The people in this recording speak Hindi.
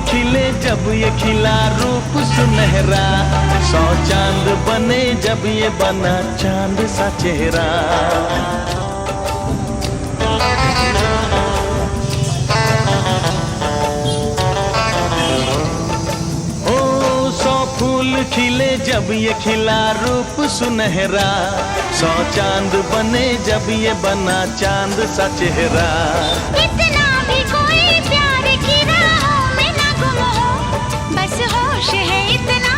खिले जब ये खिला रूप सुनहरा, 100 चांद बने जब ये बना चांद सा चेहरा। ओ 100 फूल खिले जब ये खिला रूप सुनहरा, 100 चांद बने जब ये बना चांद सा चेहरा। इतना भी कोई प्यार की राहों में ना गुम हो, बस होश है इतना